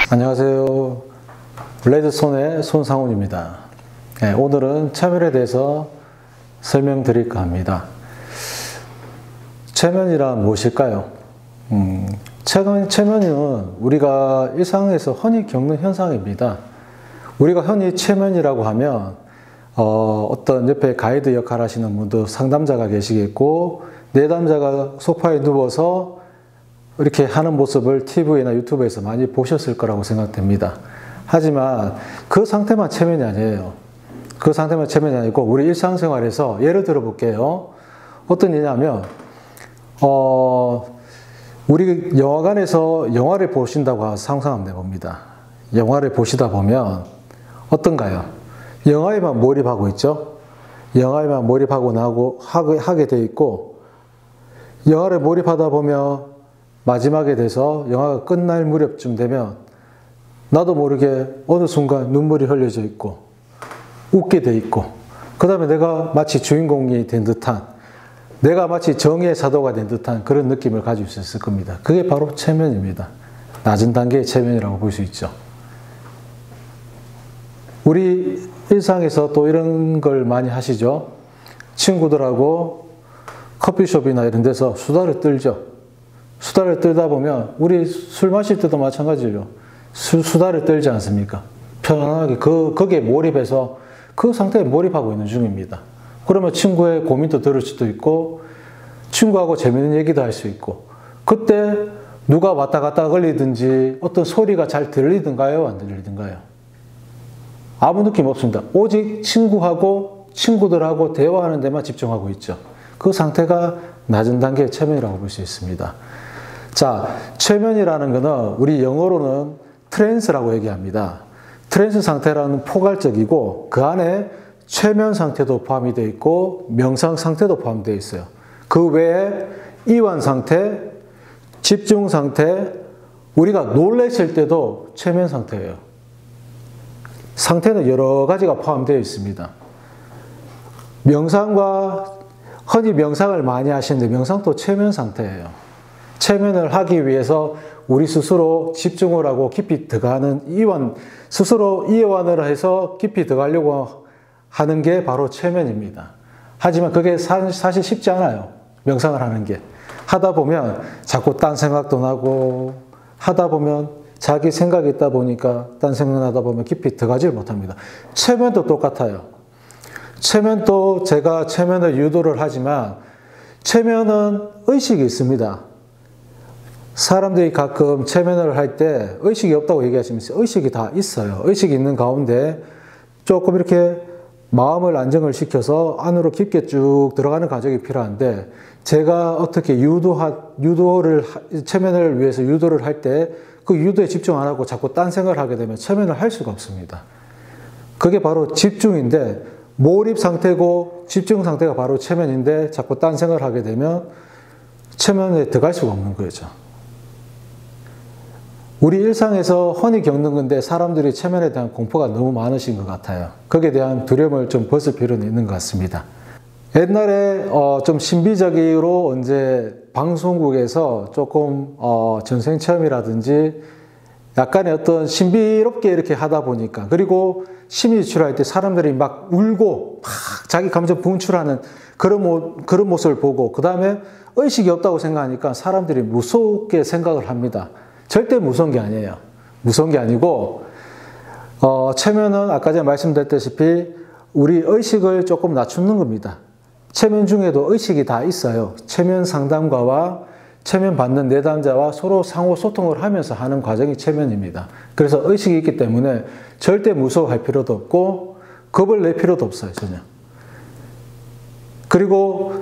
안녕하세요. 레드손의 손상훈입니다. 네, 오늘은 체면에 대해서 설명드릴까 합니다. 체면이란 무엇일까요? 체면은 우리가 일상에서 흔히 겪는 현상입니다. 우리가 흔히 체면이라고 하면 어떤 옆에 가이드 역할 하시는 분도 상담자가 계시겠고, 내담자가 소파에 누워서 이렇게 하는 모습을 TV나 유튜브에서 많이 보셨을 거라고 생각됩니다. 하지만 그 상태만 체면이 아니에요. 그 상태만 체면이 아니고 우리 일상생활에서 예를 들어 볼게요. 어떤 일이냐면 우리 영화관에서 영화를 보신다고 상상하면 됩니다. 영화를 보시다 보면 어떤가요? 영화에만 몰입하고 있죠. 영화에만 몰입하고 하게 돼 있고, 영화를 몰입하다 보면 마지막에 돼서 영화가 끝날 무렵쯤 되면 나도 모르게 어느 순간 눈물이 흘려져 있고 웃게 돼 있고, 그 다음에 내가 마치 주인공이 된 듯한, 내가 마치 정의의 사도가 된 듯한 그런 느낌을 가질 수 있을 겁니다. 그게 바로 체면입니다. 낮은 단계의 체면이라고 볼 수 있죠. 우리 일상에서 또 이런 걸 많이 하시죠. 친구들하고 커피숍이나 이런 데서 수다를 떨죠. 수다를 떨다 보면 우리 술 마실 때도 마찬가지예요. 수다를 떨지 않습니까? 편안하게 거기에 몰입해서 그 상태에 몰입하고 있는 중입니다. 그러면 친구의 고민도 들을 수도 있고, 친구하고 재밌는 얘기도 할 수 있고, 그때 누가 왔다 갔다 걸리든지 어떤 소리가 잘 들리든가요? 안 들리든가요? 아무 느낌 없습니다. 오직 친구들하고 대화하는 데만 집중하고 있죠. 그 상태가 낮은 단계의 체면이라고 볼 수 있습니다. 자, 체면이라는 것은 우리 영어로는 트랜스라고 얘기합니다. 트랜스 상태라는 포괄적이고, 그 안에 최면 상태도 포함이 되어 있고 명상 상태도 포함되어 있어요. 그 외에 이완 상태, 집중 상태, 우리가 놀랬을 때도 체면 상태예요. 상태는 여러 가지가 포함되어 있습니다. 흔히 명상을 많이 하시는데 명상도 체면 상태예요. 체면을 하기 위해서 우리 스스로 집중을 하고 깊이 들어가는 스스로 이완을 해서 깊이 들어가려고 하는 게 바로 체면입니다. 하지만 그게 사실 쉽지 않아요. 명상을 하는 게. 하다 보면 자꾸 딴 생각도 나고, 하다 보면 자기 생각이 있다 보니까 딴 생각나다 보면 깊이 들어가지를 못합니다. 체면도 똑같아요. 체면도 제가 체면을 유도를 하지만 체면은 의식이 있습니다. 사람들이 가끔 체면을 할 때 의식이 없다고 얘기하시면서 의식이 다 있어요. 의식이 있는 가운데 조금 이렇게 마음을 안정을 시켜서 안으로 깊게 쭉 들어가는 과정이 필요한데, 제가 어떻게 체면을 위해서 유도를 할 때 그 유도에 집중 안 하고 자꾸 딴 생각을 하게 되면 체면을 할 수가 없습니다. 그게 바로 집중인데, 몰입 상태고 집중 상태가 바로 체면인데 자꾸 딴 생각을 하게 되면 체면에 들어갈 수가 없는 거죠. 우리 일상에서 흔히 겪는 건데 사람들이 체면에 대한 공포가 너무 많으신 것 같아요. 거기에 대한 두려움을 좀 벗을 필요는 있는 것 같습니다. 옛날에 좀 신비적으로 언제 방송국에서 조금 전생체험이라든지 약간의 어떤 신비롭게 이렇게 하다 보니까, 그리고 심리 치료할 때 사람들이 막 울고 막 자기 감정 분출하는 그런 모습을 보고, 그 다음에 의식이 없다고 생각하니까 사람들이 무섭게 생각을 합니다. 절대 무서운 게 아니에요. 무서운 게 아니고, 체면은 아까 전에 말씀드렸다시피 우리 의식을 조금 낮추는 겁니다. 체면 중에도 의식이 다 있어요. 체면 상담가와 체면 받는 내담자와 서로 상호 소통을 하면서 하는 과정이 체면입니다. 그래서 의식이 있기 때문에 절대 무서워할 필요도 없고 겁을 낼 필요도 없어요, 전혀. 그리고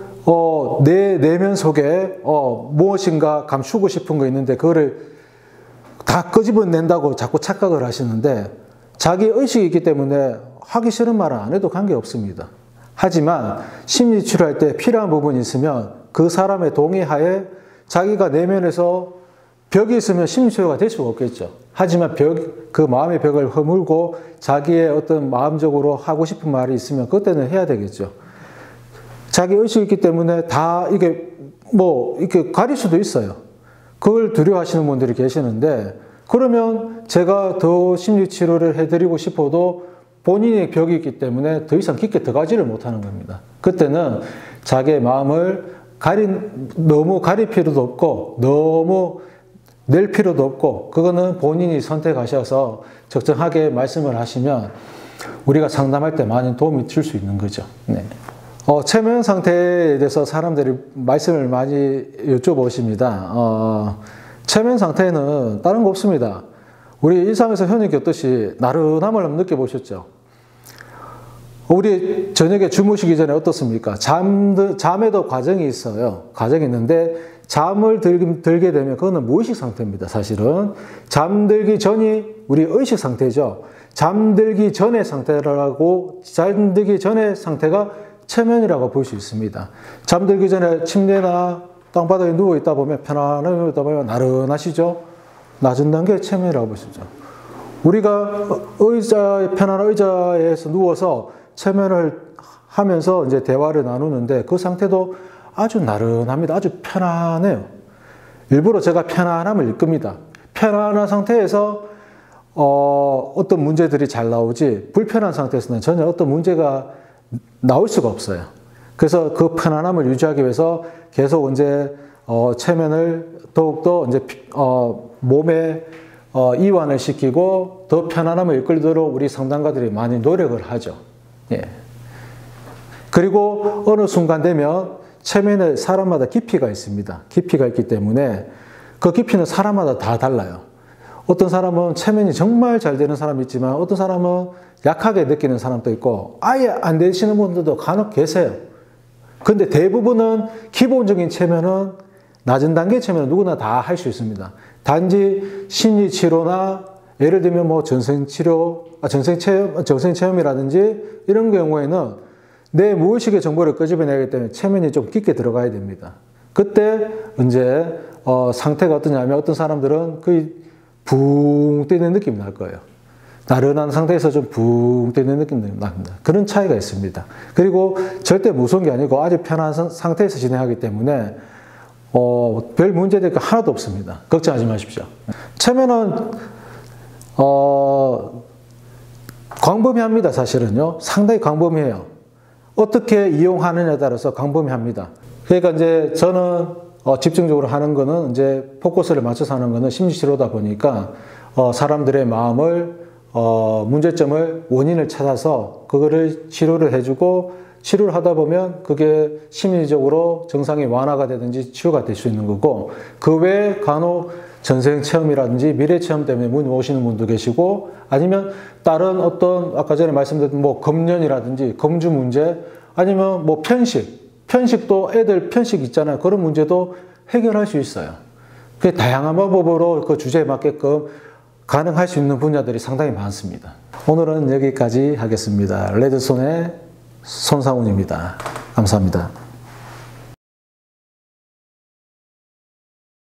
내 내면 속에 무엇인가 감추고 싶은 거 있는데 그거를 다 끄집어낸다고 자꾸 착각을 하시는데, 자기 의식이 있기 때문에 하기 싫은 말은 안 해도 관계없습니다. 하지만 심리치료할 때 필요한 부분이 있으면 그 사람의 동의하에 자기가 내면에서 벽이 있으면 심리치료가 될 수가 없겠죠. 하지만 그 마음의 벽을 허물고 자기의 어떤 마음적으로 하고 싶은 말이 있으면 그때는 해야 되겠죠. 자기 의식이 있기 때문에 다 이게 뭐 이렇게 가릴 수도 있어요. 그걸 두려워하시는 분들이 계시는데, 그러면 제가 더 심리치료를 해드리고 싶어도 본인의 벽이 있기 때문에 더 이상 깊게 들어가지를 못하는 겁니다. 그때는 자기의 마음을 너무 가릴 필요도 없고 너무 낼 필요도 없고, 그거는 본인이 선택하셔서 적정하게 말씀을 하시면 우리가 상담할 때 많이 도움이 줄 수 있는 거죠. 네. 최면 상태에 대해서 사람들이 말씀을 많이 여쭤보십니다. 최면 상태는 다른 거 없습니다. 우리 일상에서 흔히 겪듯이 나른함을 한번 느껴보셨죠? 우리 저녁에 주무시기 전에 어떻습니까? 잠에도 과정이 있어요. 과정이 있는데 잠을 들게 되면 그거는 무의식 상태입니다. 사실은 잠들기 전이 우리 의식 상태죠. 잠들기 전의 상태라고, 잠들기 전의 상태가 최면이라고 볼 수 있습니다. 잠들기 전에 침대나 땅바닥에 누워 있다 보면, 편안하게 누워 있다 보면 나른하시죠? 낮은 단계의 최면이라고 볼 수 있죠. 우리가 편안한 의자에서 누워서 최면을 하면서 이제 대화를 나누는데 그 상태도 아주 나른합니다. 아주 편안해요. 일부러 제가 편안함을 이끕니다. 편안한 상태에서 어떤 문제들이 잘 나오지, 불편한 상태에서는 전혀 어떤 문제가 나올 수가 없어요. 그래서 그 편안함을 유지하기 위해서 계속 이제 최면을 더욱더 이제 몸에 이완을 시키고 더 편안함을 이끌도록 우리 상담가들이 많이 노력을 하죠. 예. 그리고 어느 순간 되면 최면에 사람마다 깊이가 있습니다. 깊이가 있기 때문에 그 깊이는 사람마다 다 달라요. 어떤 사람은 최면이 정말 잘 되는 사람이 있지만 어떤 사람은 약하게 느끼는 사람도 있고 아예 안 되시는 분들도 간혹 계세요. 근데 대부분은 기본적인 최면은 낮은 단계 최면은 누구나 다 할 수 있습니다. 단지 심리치료나 예를 들면 뭐 정생체험이라든지 이런 경우에는 내 무의식의 정보를 끄집어내기 때문에 최면이 좀 깊게 들어가야 됩니다. 그때 이제 상태가 어떠냐면 어떤 사람들은 거의 붕 뜨는 느낌이 날 거예요. 나른한 상태에서 좀 붕 뜨는 느낌이 납니다. 그런 차이가 있습니다. 그리고 절대 무서운 게 아니고 아주 편한 상태에서 진행하기 때문에 별 문제될 게 하나도 없습니다. 걱정하지 마십시오. 최면은 광범위합니다. 사실은요. 상당히 광범위해요. 어떻게 이용하느냐에 따라서 광범위합니다. 그러니까 이제 저는 집중적으로 하는 거는 이제 포커스를 맞춰서 하는 거는 심리치료다 보니까 사람들의 마음을 문제점을 원인을 찾아서 그거를 치료를 해주고 치료를 하다 보면 그게 심리적으로 정상이 완화가 되든지 치유가 될 수 있는 거고, 그 외에 간혹 전생체험이라든지 미래체험 때문에 오시는 분도 계시고, 아니면 다른 어떤 아까 전에 말씀드렸던 뭐 금연이라든지 금주 문제, 아니면 뭐 편식도 애들 편식 있잖아요. 그런 문제도 해결할 수 있어요. 그 다양한 방법으로 그 주제에 맞게끔 가능할 수 있는 분야들이 상당히 많습니다. 오늘은 여기까지 하겠습니다. 레드손의 손상훈입니다. 감사합니다.